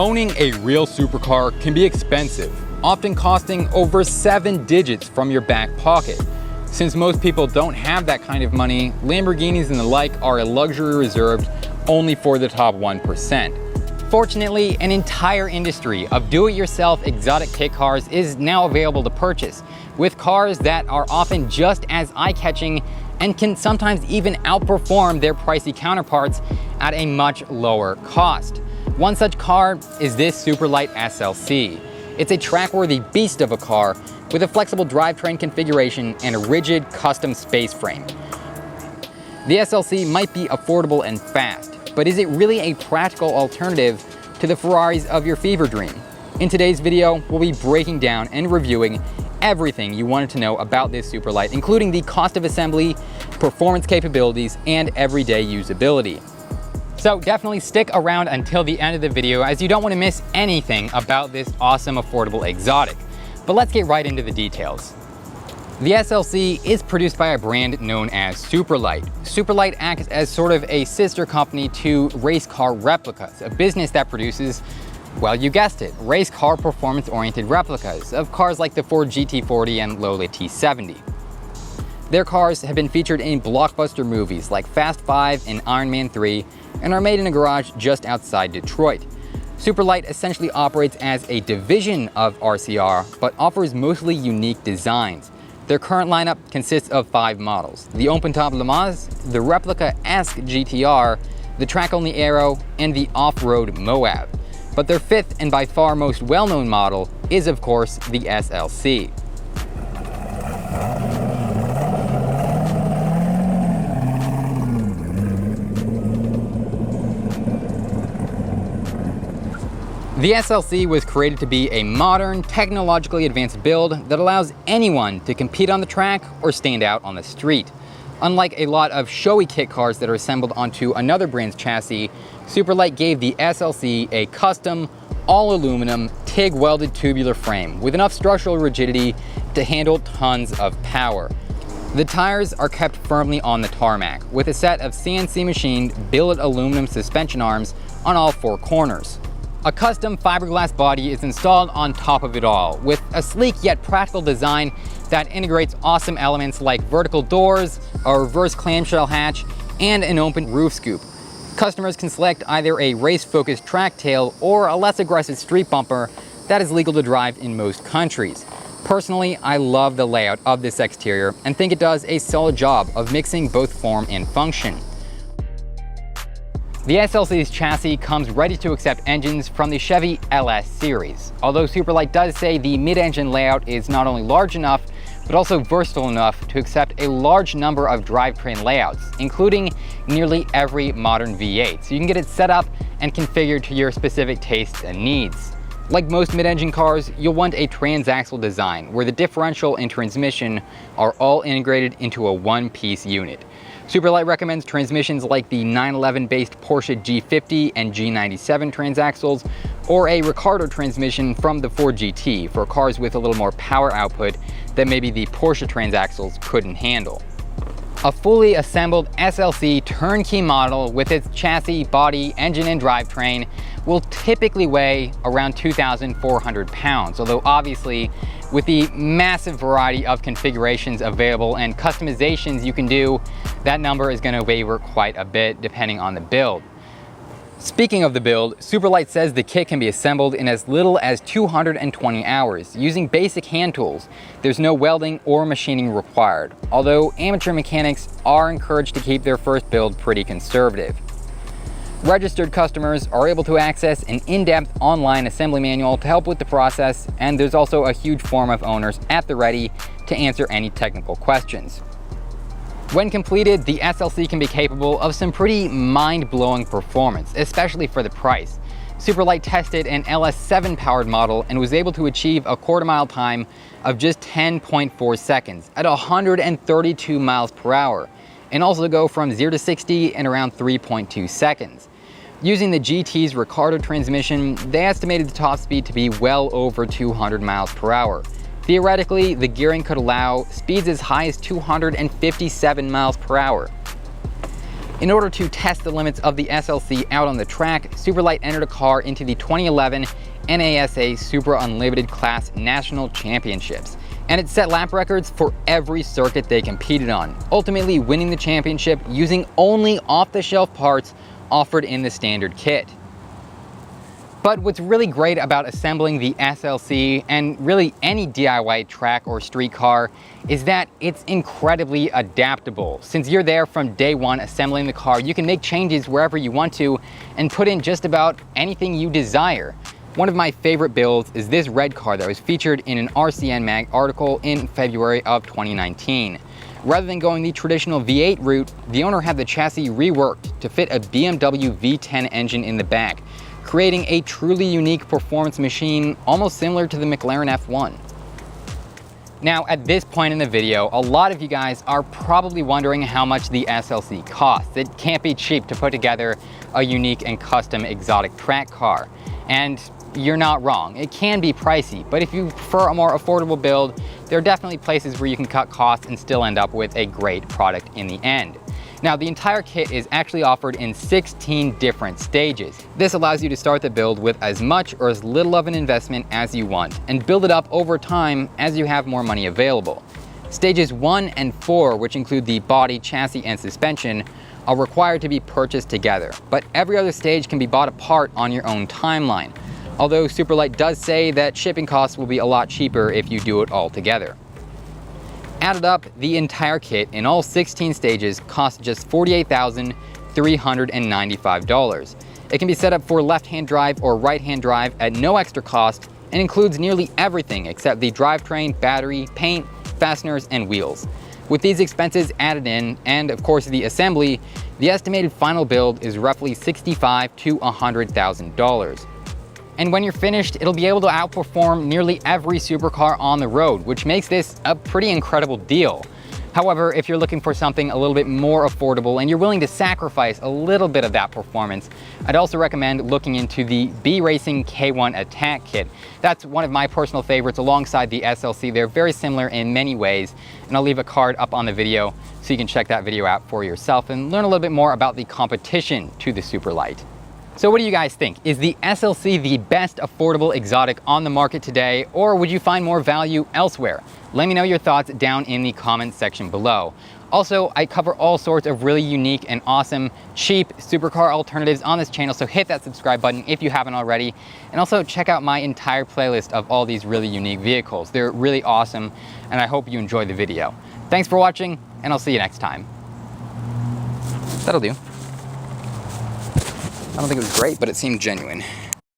Owning a real supercar can be expensive, often costing over 7 digits from your back pocket. Since most people don't have that kind of money, Lamborghinis and the like are a luxury reserved only for the top 1%. Fortunately, an entire industry of do-it-yourself exotic kit cars is now available to purchase, with cars that are often just as eye-catching and can sometimes even outperform their pricey counterparts at a much lower cost. One such car is this Superlite SLC. It's a track-worthy beast of a car with a flexible drivetrain configuration and a rigid custom space frame. The SLC might be affordable and fast, but is it really a practical alternative to the Ferraris of your fever dream? In today's video, we'll be breaking down and reviewing everything you wanted to know about this Superlite, including the cost of assembly, performance capabilities, and everyday usability. So definitely stick around until the end of the video, as you don't want to miss anything about this awesome affordable exotic. But let's get right into the details. The SLC is produced by a brand known as Superlite. Superlite acts as sort of a sister company to Race Car Replicas, a business that produces, well, you guessed it, race car performance-oriented replicas of cars like the Ford GT40 and Lola T70. Their cars have been featured in blockbuster movies like Fast 5 and Iron Man 3 and are made in a garage just outside Detroit. Superlite essentially operates as a division of RCR, but offers mostly unique designs. Their current lineup consists of 5 models: the open-top Le Mans, the replica-esque GTR, the track-only Aero, and the off-road Moab. But their 5th and by far most well-known model is, of course, the SLC. The SLC was created to be a modern, technologically advanced build that allows anyone to compete on the track or stand out on the street. Unlike a lot of showy kit cars that are assembled onto another brand's chassis, Superlite gave the SLC a custom, all-aluminum, TIG-welded tubular frame with enough structural rigidity to handle tons of power. The tires are kept firmly on the tarmac, with a set of CNC machined billet aluminum suspension arms on all 4 corners. A custom fiberglass body is installed on top of it all, with a sleek yet practical design that integrates awesome elements like vertical doors, a reverse clamshell hatch, and an open roof scoop. Customers can select either a race-focused track tail or a less aggressive street bumper that is legal to drive in most countries. Personally, I love the layout of this exterior and think it does a solid job of mixing both form and function. The SLC's chassis comes ready to accept engines from the Chevy LS series, although Superlite does say the mid-engine layout is not only large enough, but also versatile enough to accept a large number of drivetrain layouts, including nearly every modern V8, so you can get it set up and configured to your specific tastes and needs. Like most mid-engine cars, you'll want a transaxle design, where the differential and transmission are all integrated into a one-piece unit. Superlite recommends transmissions like the 911-based Porsche G50 and G97 transaxles, or a Ricardo transmission from the Ford GT for cars with a little more power output that maybe the Porsche transaxles couldn't handle. A fully assembled SLC turnkey model with its chassis, body, engine, and drivetrain will typically weigh around 2,400 pounds, although obviously with the massive variety of configurations available and customizations you can do, that number is going to waver quite a bit depending on the build. Speaking of the build, Superlite says the kit can be assembled in as little as 220 hours using basic hand tools. There's no welding or machining required, although amateur mechanics are encouraged to keep their first build pretty conservative. Registered customers are able to access an in-depth online assembly manual to help with the process, and there's also a huge form of owners at the ready to answer any technical questions. When completed, the SLC can be capable of some pretty mind-blowing performance, especially for the price. Superlite tested an LS7 powered model and was able to achieve a quarter-mile time of just 10.4 seconds at 132 miles per hour, and also go from 0 to 60 in around 3.2 seconds. Using the GT's Ricardo transmission, they estimated the top speed to be well over 200 miles per hour. Theoretically, the gearing could allow speeds as high as 257 miles per hour. In order to test the limits of the SLC out on the track, Superlite entered a car into the 2011 NASA Super Unlimited Class National Championships, and it set lap records for every circuit they competed on, ultimately winning the championship using only off-the-shelf parts offered in the standard kit. But what's really great about assembling the SLC and really any DIY track or street car is that it's incredibly adaptable. Since you're there from day one assembling the car, you can make changes wherever you want to and put in just about anything you desire. One of my favorite builds is this red car that was featured in an RCN Mag article in February of 2019. Rather than going the traditional V8 route, the owner had the chassis reworked to fit a BMW V10 engine in the back, creating a truly unique performance machine almost similar to the McLaren F1. Now, at this point in the video, a lot of you guys are probably wondering how much the SLC costs. It can't be cheap to put together a unique and custom exotic track car. And you're not wrong, it can be pricey, but if you prefer a more affordable build, there are definitely places where you can cut costs and still end up with a great product in the end. Now, the entire kit is actually offered in 16 different stages. This allows you to start the build with as much or as little of an investment as you want and build it up over time as you have more money available. Stages 1 and 4, which include the body, chassis, and suspension, are required to be purchased together, but every other stage can be bought apart on your own timeline. Although Superlite does say that shipping costs will be a lot cheaper if you do it all together. Added up, the entire kit in all 16 stages costs just $48,395. It can be set up for left-hand drive or right-hand drive at no extra cost and includes nearly everything except the drivetrain, battery, paint, fasteners, and wheels. With these expenses added in, and of course the assembly, the estimated final build is roughly $65,000 to $100,000. And when you're finished, it'll be able to outperform nearly every supercar on the road, which makes this a pretty incredible deal. However, if you're looking for something a little bit more affordable and you're willing to sacrifice a little bit of that performance, I'd also recommend looking into the B Racing K1 Attack Kit. That's one of my personal favorites alongside the SLC. They're very similar in many ways, and I'll leave a card up on the video so you can check that video out for yourself and learn a little bit more about the competition to the Superlite. So what do you guys think? Is the SLC the best affordable exotic on the market today, or would you find more value elsewhere? Let me know your thoughts down in the comments section below. Also, I cover all sorts of really unique and awesome, cheap supercar alternatives on this channel, so hit that subscribe button if you haven't already. And also check out my entire playlist of all these really unique vehicles. They're really awesome, and I hope you enjoyed the video. Thanks for watching, and I'll see you next time. That'll do. I don't think it was great, but it seemed genuine.